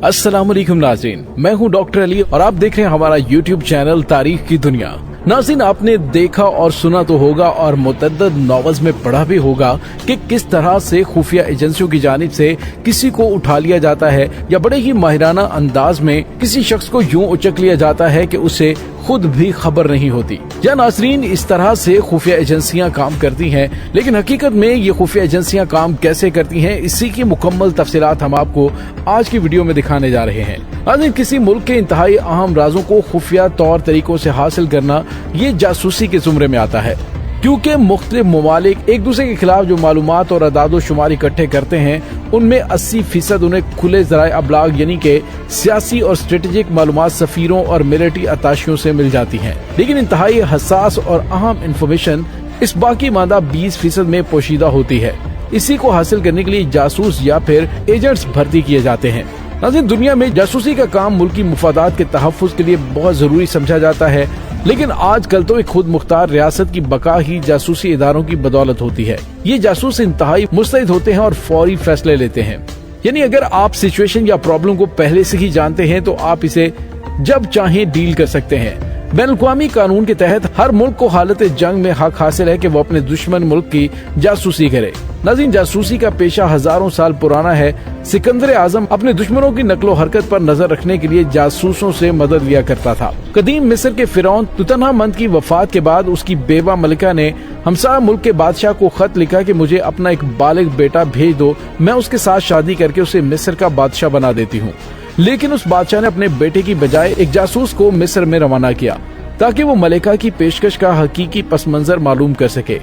अस्सलाम वालेकुम नाज़रीन, मैं हूं डॉक्टर अली और आप देख रहे हैं हमारा यूट्यूब चैनल तारीख की दुनिया। नाज़रीन, आपने देखा और सुना तो होगा और मुतअद्दिद नॉवेल्स में पढ़ा भी होगा कि किस तरह से खुफिया एजेंसियों की जानिब से किसी को उठा लिया जाता है या बड़े ही माहिराना अंदाज में किसी शख्स को यूं उचक लिया जाता है कि उसे खुद भी खबर नहीं होती। या नाज़रीन, इस तरह से खुफिया एजेंसियां काम करती हैं, लेकिन हकीकत में ये खुफिया एजेंसियां काम कैसे करती हैं, इसी की मुकम्मल तफसीलात हम आपको आज की वीडियो में दिखाने जा रहे हैं। नाज़रीन, किसी मुल्क के इंतहाई अहम राजों को खुफिया तौर तरीकों से हासिल करना ये जासूसी के जुमरे में आता है, क्योंकि मुख्तलिफ ममालिक एक दूसरे के खिलाफ जो मालूमात और अदादो शुमार इकट्ठे करते हैं उनमें 80% उन्हें खुले ज़राए अबलाग यानी कि सियासी और स्ट्रेटेजिक मालूमात सफीरों और मिलिट्री अताशियों से मिल जाती हैं, लेकिन इंतहाई हसास और अहम इंफॉर्मेशन इस बाकी मादा 20% में पोशीदा होती है। इसी को हासिल करने के लिए जासूस या फिर एजेंट्स भर्ती किए जाते हैं। नाज़रीन, दुनिया में जासूसी का काम मुल्की मुफादात के तहफ़्फ़ुज़ के लिए बहुत जरूरी समझा जाता है, लेकिन आजकल तो एक खुद मुख्तार रियासत की बका ही जासूसी इदारों की बदौलत होती है। ये जासूस इंतहाई मुस्तैद होते हैं और फौरी फैसले लेते हैं। यानी अगर आप सिचुएशन या प्रॉब्लम को पहले से ही जानते हैं तो आप इसे जब चाहें डील कर सकते हैं। बैनुल-अक़वामी कानून के तहत हर मुल्क को हालत जंग में हक हासिल है कि वो अपने दुश्मन मुल्क की जासूसी करे। नाज़रीन, जासूसी का पेशा हजारों साल पुराना है। सिकंदर आजम अपने दुश्मनों की नकलो हरकत पर नजर रखने के लिए जासूसों से मदद लिया करता था। कदीम मिस्र के फिरौन तुतनहामन की वफात के बाद उसकी बेवा मलिका ने हमसाया मुल्क के बादशाह को खत लिखा कि मुझे अपना एक बालिग बेटा भेज दो, मैं उसके साथ शादी करके उसे मिस्र का बादशाह बना देती हूँ। लेकिन उस बादशाह ने अपने बेटे की बजाय एक जासूस को मिस्र में रवाना किया ताकि वो मलिका की पेशकश का हकीकी पस मंजर मालूम कर सके।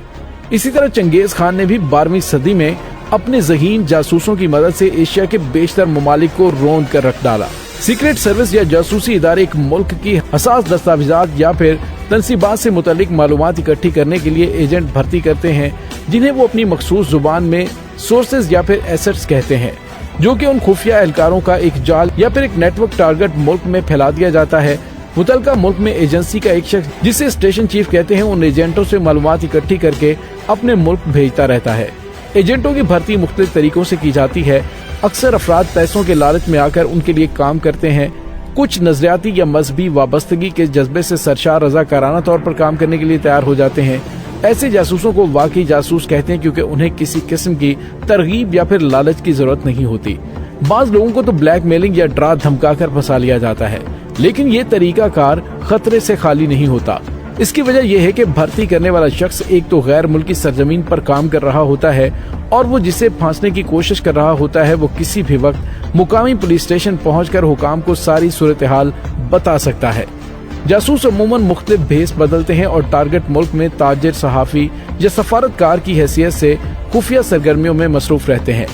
इसी तरह चंगेज खान ने भी 12वीं सदी में अपने ज़हीन जासूसों की मदद से एशिया के बेशतर ममालिक को रोंद कर रख डाला। सीक्रेट सर्विस या जासूसी इदारे एक मुल्क की हसास दस्तावेजात या फिर तनसीबात से मुतल्लिक मालूमात इकट्ठी करने के लिए एजेंट भर्ती करते हैं, जिन्हें वो अपनी मखसूस जुबान में सोर्सेज या फिर एसेट्स कहते हैं, जो कि उन खुफिया एहलकारों का एक जाल या फिर एक नेटवर्क टारगेट मुल्क में फैला दिया जाता है। मुतलका मुल्क में एजेंसी का एक शख्स, जिसे स्टेशन चीफ कहते हैं, उन एजेंटों से मालूमात इकट्ठी करके अपने मुल्क भेजता रहता है। एजेंटों की भर्ती मुख्तलिफ तरीकों से की जाती है। अक्सर अफराद पैसों के लालच में आकर उनके लिए काम करते हैं। कुछ नजरियाती या मजहबी वाबस्तगी के जज्बे से सरशार रज़ाकाराना तौर पर काम करने के लिए तैयार हो जाते हैं। ऐसे जासूसों को वाकई जासूस कहते हैं, क्योंकि उन्हें किसी किस्म की तरगीब या फिर लालच की जरूरत नहीं होती। बाज लोगों को तो ब्लैकमेलिंग या डरा धमका कर फंसा लिया जाता है, लेकिन ये तरीका कार खतरे से खाली नहीं होता। इसकी वजह यह है कि भर्ती करने वाला शख्स एक तो गैर मुल्की सरजमीन पर काम कर रहा होता है और वो जिसे फांसने की कोशिश कर रहा होता है वो किसी भी वक्त मुकामी पुलिस स्टेशन पहुंचकर हुकाम को सारी सूरत हाल बता सकता है। जासूस अमूमन मुख्तलिफ भेस बदलते हैं और टारगेट मुल्क में ताजिर, सहाफी या सफारतकार की हैसियत से खुफिया सरगर्मियों में मसरूफ रहते हैं।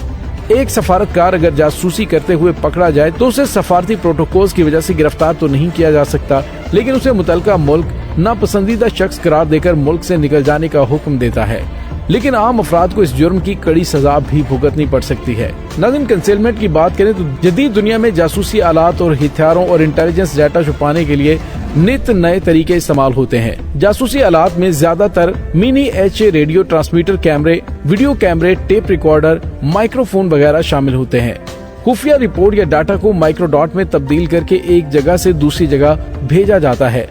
एक सफारतकार अगर जासूसी करते हुए पकड़ा जाए तो उसे सफारती प्रोटोकॉल्स की वजह से गिरफ्तार तो नहीं किया जा सकता, लेकिन उसे मुतलका मुल्क नापसंदीदा शख्स करार देकर मुल्क से निकल जाने का हुक्म देता है। लेकिन आम अफराद को इस जुर्म की कड़ी सजा भी भुगतनी पड़ सकती है। नाज़रीन, कंसेलमेंट की बात करें तो जदीद दुनिया में जासूसी आलात और हथियारों और इंटेलिजेंस डाटा छुपाने के लिए नित नए तरीके इस्तेमाल होते हैं। जासूसी आलात में ज्यादातर मिनी एच रेडियो ट्रांसमीटर कैमरे, वीडियो कैमरे, टेप रिकॉर्डर, माइक्रोफोन वगैरह शामिल होते हैं। खुफिया रिपोर्ट या डाटा को माइक्रोडॉट में तब्दील करके एक जगह से दूसरी जगह भेजा जाता है।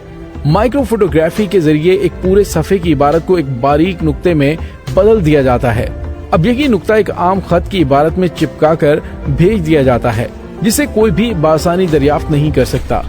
माइक्रो फोटोग्राफी के जरिए एक पूरे सफ़े की इबारत को एक बारीक नुक्ते में बदल दिया जाता है। अब यही नुक्ता एक आम खत की इबारत में चिपका कर भेज दिया जाता है, जिसे कोई भी बासानी दरियाफ्त नहीं कर सकता।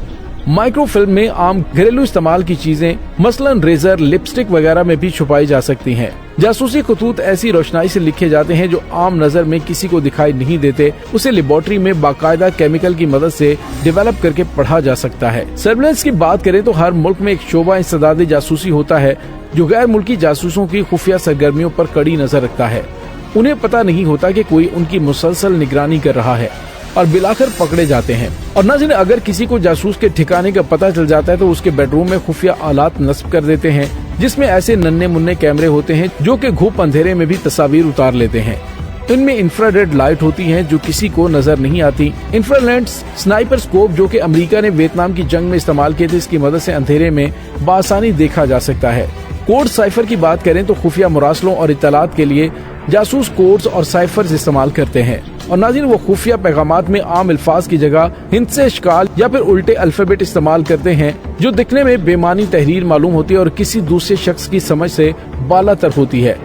माइक्रोफिल्म में आम घरेलू इस्तेमाल की चीजें मसलन रेजर, लिपस्टिक वगैरह में भी छुपाई जा सकती हैं। जासूसी खतूत ऐसी रोशनाई से लिखे जाते हैं जो आम नजर में किसी को दिखाई नहीं देते। उसे लेबोरेटरी में बाकायदा केमिकल की मदद से डेवलप करके पढ़ा जा सकता है। सर्वेलेंस की बात करें तो हर मुल्क में एक शोबा इंसदादी जासूसी होता है जो गैर मुल्की जासूसों की खुफिया सरगर्मियों पर कड़ी नजर रखता है। उन्हें पता नहीं होता कि कोई उनकी मुसलसल निगरानी कर रहा है और बिलाकर पकड़े जाते हैं। और नाज़रीन, अगर किसी को जासूस के ठिकाने का पता चल जाता है तो उसके बेडरूम में खुफिया आलात नस्ब कर देते हैं, जिसमें ऐसे नन्हे मुन्ने कैमरे होते हैं जो कि घुप अंधेरे में भी तस्वीर उतार लेते हैं। इनमें इंफ्रारेड लाइट होती हैं जो किसी को नजर नहीं आती। इंफ्रारेड स्नाइपर स्कोप जो कि अमेरिका ने वियतनाम की जंग में इस्तेमाल किए थे, इसकी मदद से अंधेरे में बासानी देखा जा सकता है। कोड साइफर की बात करें तो खुफिया मुरासलों और इत्तलात के लिए जासूस कोड्स और साइफर्स इस्तेमाल करते हैं। और नाज़रीन, वो खुफिया पैगामात में आम अल्फाज की जगह हिंद से इश्काल या फिर उल्टे अल्फाबेट इस्तेमाल करते हैं, जो दिखने में बेमानी तहरीर मालूम होती है और किसी दूसरे शख्स की समझ से बालातर होती है।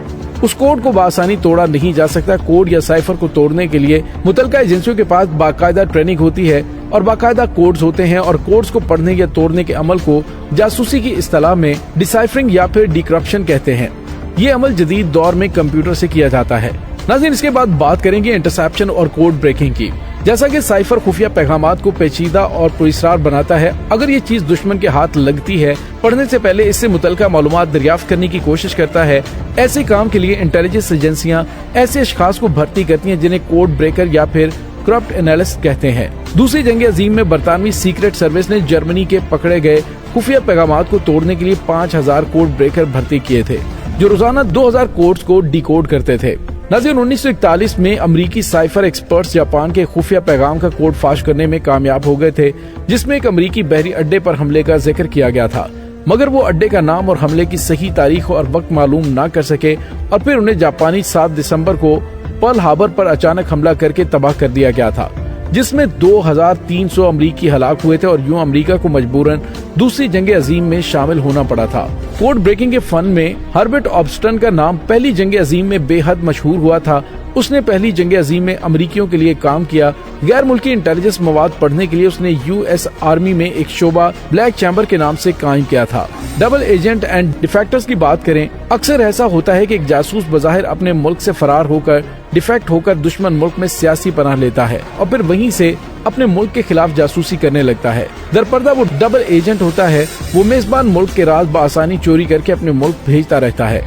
उस कोड को बआसानी तोड़ा नहीं जा सकता। कोड या साइफर को तोड़ने के लिए मुतल्लिका एजेंसियों के पास बाकायदा ट्रेनिंग होती है और बाकायदा कोड्स होते हैं, और कोड्स को पढ़ने या तोड़ने के अमल को जासूसी की इस्तिलाह में डिसाइफरिंग या फिर डिक्रिप्शन कहते हैं। ये अमल जदीद दौर में कंप्यूटर से किया जाता है। नाज़रीन, इसके बाद बात करेंगे इंटरसेप्शन और कोड ब्रेकिंग की। जैसा कि साइफर खुफिया पैगामात को पेचीदा और पुरअसरार बनाता है, अगर ये चीज दुश्मन के हाथ लगती है, पढ़ने से पहले इससे मुतल्लिका मालूमात दरियाफ्त करने की कोशिश करता है। ऐसे काम के लिए इंटेलिजेंस एजेंसियां ऐसे अशखास को भर्ती करती हैं जिन्हें कोड ब्रेकर या फिर करप्ट एनालिस्ट कहते हैं। दूसरी जंग अजीम में बरतानवी सीक्रेट सर्विस ने जर्मनी के पकड़े गए खुफिया पैगामात को तोड़ने के लिए 5000 कोड ब्रेकर भर्ती किए थे, जो रोजाना 2000 कोड्स को डिकोड करते थे। नाज़रीन, 1941 में अमरीकी साइफर एक्सपर्ट्स जापान के खुफिया पैगाम का कोड फाश करने में कामयाब हो गए थे, जिसमें एक अमरीकी बहरी अड्डे पर हमले का जिक्र किया गया था, मगर वो अड्डे का नाम और हमले की सही तारीख और वक्त मालूम न कर सके और फिर उन्हें जापानी 7 दिसंबर को पर्ल हार्बर पर अचानक हमला करके तबाह कर दिया गया था, जिसमें 2300 अमरीकी हलाक हुए थे और यूं अमेरिका को मजबूरन दूसरी जंग अजीम में शामिल होना पड़ा था। कोड ब्रेकिंग के फन में हर्बर्ट ऑब्स्टन का नाम पहली जंग अजीम में बेहद मशहूर हुआ था। उसने पहली जंग अजीम में अमरीकियों के लिए काम किया। गैर मुल्की इंटेलिजेंस मवाद पढ़ने के लिए उसने यूएस आर्मी में एक शोबा ब्लैक चैम्बर के नाम से कायम किया था। डबल एजेंट एंड डिफेक्टर्स की बात करें, अक्सर ऐसा होता है कि एक जासूस बज़ाहिर अपने मुल्क से फरार होकर डिफेक्ट होकर दुश्मन मुल्क में सियासी पनाह लेता है और फिर वहीं से अपने मुल्क के खिलाफ जासूसी करने लगता है। दरपर्दा वो डबल एजेंट होता है। वो मेजबान मुल्क के राज बआसानी चोरी करके अपने मुल्क भेजता रहता है।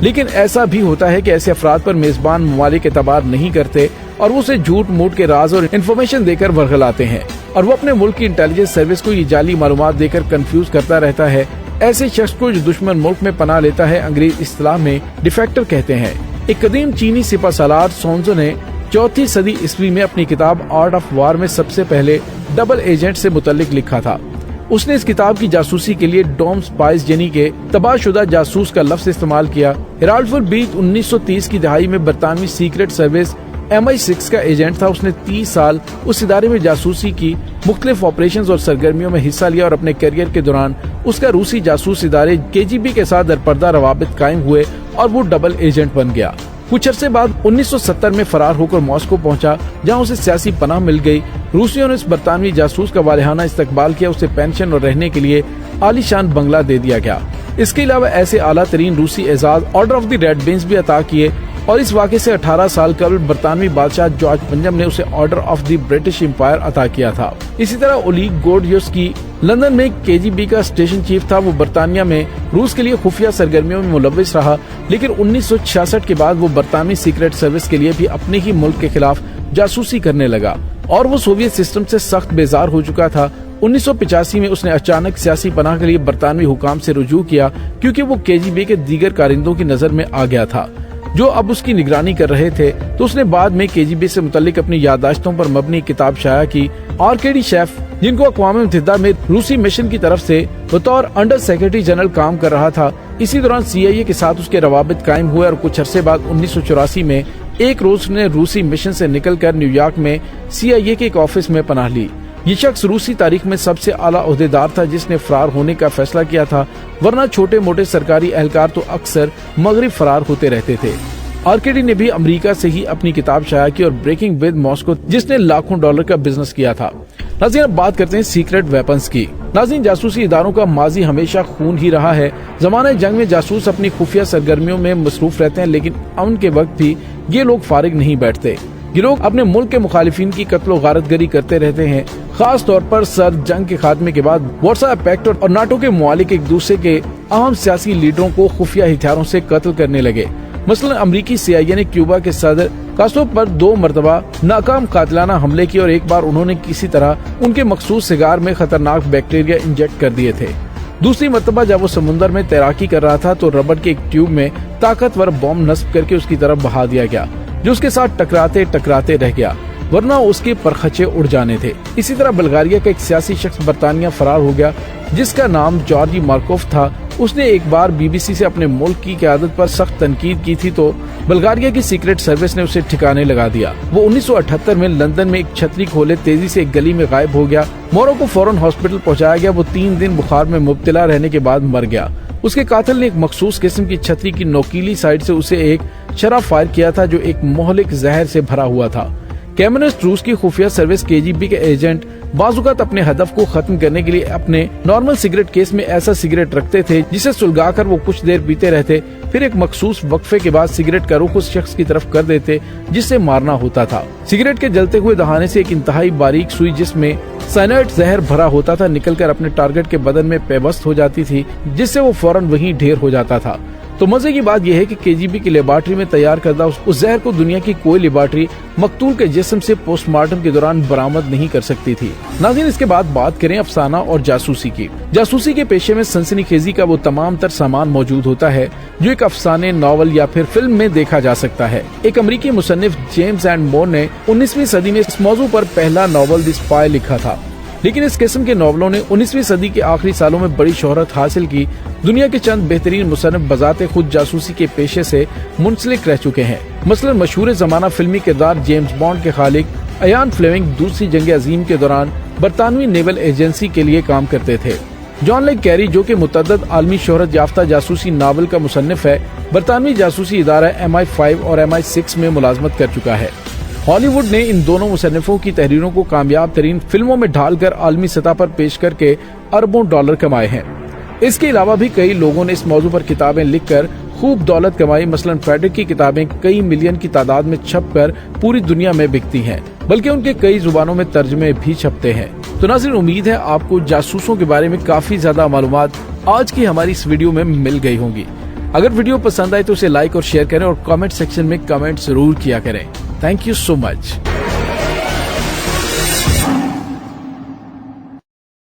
लेकिन ऐसा भी होता है कि ऐसे अफराद पर मेजबान ममालिक एतबार नहीं करते और वो उसे झूठ मूठ के राज और इन्फॉर्मेशन देकर वरगलाते हैं और वो अपने मुल्क की इंटेलिजेंस सर्विस को ये जाली मालूमात देकर कंफ्यूज करता रहता है। ऐसे शख्स को जो दुश्मन मुल्क में पनाह लेता है अंग्रेज इस्तिलाह में डिफेक्टर कहते हैं। एक कदीम चीनी सिपा सालार सोंजो ने 4वीं सदी ईस्वी में अपनी किताब आर्ट ऑफ वार में सबसे पहले डबल एजेंट से मुतल्लिक लिखा था। उसने इस किताब की जासूसी के लिए डॉम स्पाइस यानी के तबाहशुदा जासूस का लफ्ज इस्तेमाल किया। हेराल्ड बीट 1930 की दहाई में बरतानवी सीक्रेट सर्विस MI6 का एजेंट था। उसने 30 साल उस इदारे में जासूसी की, मुख्तलिफ ऑपरेशंस और सरगर्मियों में हिस्सा लिया और अपने करियर के दौरान उसका रूसी जासूस इदारे KGB के साथ दरपर्दा रवाबित कायम हुए और वो डबल एजेंट बन गया। कुछ अरसे बाद 1970 में फरार होकर मॉस्को पहुंचा, जहां उसे सियासी पनाह मिल गई। रूसियों ने इस बरतानवी जासूस का वालिहाना इस्तकबाल किया। उसे पेंशन और रहने के लिए आलीशान बंगला दे दिया गया। इसके अलावा ऐसे आला तरीन रूसी एजाज ऑर्डर ऑफ द रेड बेंस भी अता किए और इस वाक़े से 18 साल कबल बरतानवी बादशाह जॉर्ज पंजम ने उसे order of the British empire अता किया था। इसी तरह ओलीग गोर्डियस्की लंदन में KGB का स्टेशन चीफ था। वो बरतानिया में रूस के लिए खुफिया सरगर्मियों में मुलव्विस रहा, लेकिन 1966 के बाद वो बरतानवी सीक्रेट सर्विस के लिए भी अपने ही मुल्क के खिलाफ जासूसी करने लगा और वो सोवियत सिस्टम से सख्त बेजार हो चुका था। 1985 में उसने अचानक सियासी पनाह के लिए बरतानवी हुकाम से रुजू किया, क्योंकि वो KGB के दीगर कारिंदों की नजर में आ गया था जो अब उसकी निगरानी कर रहे थे। तो उसने बाद में KGB से मुतल्लिक अपनी याददाश्तों पर मबनी किताब शाया की। आर्केडी शेफ, जिनको अक़वाम मुत्तहिदा में रूसी मिशन की तरफ से बतौर अंडर सेक्रेटरी जनरल काम कर रहा था, इसी दौरान CIA के साथ उसके रवाबित कायम हुए और कुछ अरसे बाद 1984 में एक रोज उसने रूसी मिशन से निकलकर न्यूयॉर्क में CIA के एक ऑफिस में पनाह ली। ये शख्स रूसी तारीख में सबसे आला ओहदेदार था जिसने फरार होने का फैसला किया था, वरना छोटे मोटे सरकारी एहलकार तो अक्सर मगरिब फरार होते रहते थे। आर्केडी ने भी अमेरिका से ही अपनी किताब शाया की और ब्रेकिंग विद मॉस्को, जिसने लाखों डॉलर का बिजनेस किया था। नाज़रीन, अब बात करते हैं सीक्रेट वेपन्स की। नाज़रीन, जासूसी इदारों का माजी हमेशा खून ही रहा है। ज़माने जंग में जासूस अपनी खुफिया सरगर्मियों में मसरूफ रहते हैं, लेकिन अमन के वक्त भी ये लोग फारिग नहीं बैठते। ये लोग अपने मुल्क के मुखालिफिन की कत्लो गारतगरी करते रहते हैं। खास तौर पर सर्द जंग के खात्मे के बाद वार्सा पैक्ट और नाटो के मुआलिक एक दूसरे के अहम सियासी लीडरों को खुफिया हथियारों से कत्ल करने लगे। मसलन अमरीकी CIA ने क्यूबा के सदर कास्ट्रो पर 2 मरतबा नाकाम कातिलाना हमले किए और एक बार उन्होंने किसी तरह उनके मखसूस सिगार में खतरनाक बैक्टीरिया इंजेक्ट कर दिए थे। दूसरी मरतबा जब वो समुद्र में तैराकी कर रहा था तो रबड़ के एक ट्यूब में ताकतवर बॉम्ब नस्ब करके उसकी तरफ बहा दिया गया, जो उसके साथ टकराते टकराते रह गया, वरना उसके परखचे उड़ जाने थे। इसी तरह बल्गारिया का एक सियासी शख्स बरतानिया फरार हो गया, जिसका नाम जॉर्जी मार्कोफ था। उसने एक बार BBC से अपने मुल्क की क़यादत पर सख्त तनकीद की थी तो बल्गारिया की सीक्रेट सर्विस ने उसे ठिकाने लगा दिया। वो 1978 में लंदन में एक छतरी खोले तेजी से एक गली में गायब हो गया। मोरो को फौरन हॉस्पिटल पहुंचाया गया। वो 3 दिन बुखार में मुब्तला रहने के बाद मर गया। उसके कातिल ने एक मखसूस किस्म की छतरी की नोकीली साइड से उसे एक शराब फायर किया था जो एक मोहलिक जहर से भरा हुआ था। कम्युनिस्ट रूस की खुफिया सर्विस KGB के एजेंट बाजुकात अपने हदफ को खत्म करने के लिए अपने नॉर्मल सिगरेट केस में ऐसा सिगरेट रखते थे जिसे सुलगाकर वो कुछ देर पीते रहते, फिर एक मखसूस वक्फे के बाद सिगरेट का रुख उस शख्स की तरफ कर देते जिससे मारना होता था। सिगरेट के जलते हुए दहाने से एक इंतहाई बारीक सुई जिसमें साइनाइड जहर भरा होता था निकलकर अपने टारगेट के बदन में पेवस्त हो जाती थी, जिससे वो फौरन वहीं ढेर हो जाता था। तो मजे की बात यह है कि KGB की लेबॉर्ट्री में तैयार करदा उस जहर को दुनिया की कोई लेबॉर्ट्री मकतूल के जिस्म से पोस्टमार्टम के दौरान बरामद नहीं कर सकती थी। नाज़रीन, इसके बाद बात करें अफसाना और जासूसी की। जासूसी के पेशे में सनसनीखेजी का वो तमाम तर सामान मौजूद होता है जो एक अफसाने, नॉवल या फिर फिल्म में देखा जा सकता है। एक अमरीकी मुसन्निफ जेम्स एंड मोर ने 19वीं सदी में इस मौजू पर पहला नॉवल द स्पाई लिखा था, लेकिन इस किस्म के नॉवलों ने 19वीं सदी के आखिरी सालों में बड़ी शोहरत हासिल की। दुनिया के चंद बेहतरीन मुसन्निफ बजाते खुद जासूसी के पेशे से मुंसलिक रह चुके हैं। मसलन मशहूर जमाना फिल्मी किरदार जेम्स बॉन्ड के खालिक अयान फ्लेमिंग दूसरी जंग अजीम के दौरान बरतानवी नेवल एजेंसी के लिए काम करते थे। जॉन ले कैरी, जो कि मुतअद्दिद आलमी शोहरत याफ्ता जासूसी नावल का मुसन्निफ है, बरतानवी जासूसी इदारा MI5 और MI6 में मुलाजमत कर चुका है। हॉलीवुड ने इन दोनों मुसन्निफों की तहरीरों को कामयाब तरीन फिल्मों में ढालकर आलमी सतह पर पेश करके अरबों डॉलर कमाए हैं। इसके अलावा भी कई लोगों ने इस मौजू पर किताबें लिखकर खूब दौलत कमाई। मसलन फ्रेडरिक की किताबें कई मिलियन की तादाद में छपकर पूरी दुनिया में बिकती हैं, बल्कि उनके कई जुबानों में तर्जमे भी छपते हैं। तो नाज़रीन, उम्मीद है आपको जासूसों के बारे में काफी ज्यादा मालूमात आज की हमारी इस वीडियो में मिल गई होंगी। अगर वीडियो पसंद आए तो उसे लाइक और शेयर करें और कमेंट सेक्शन में कमेंट जरूर किया करें। Thank you so much.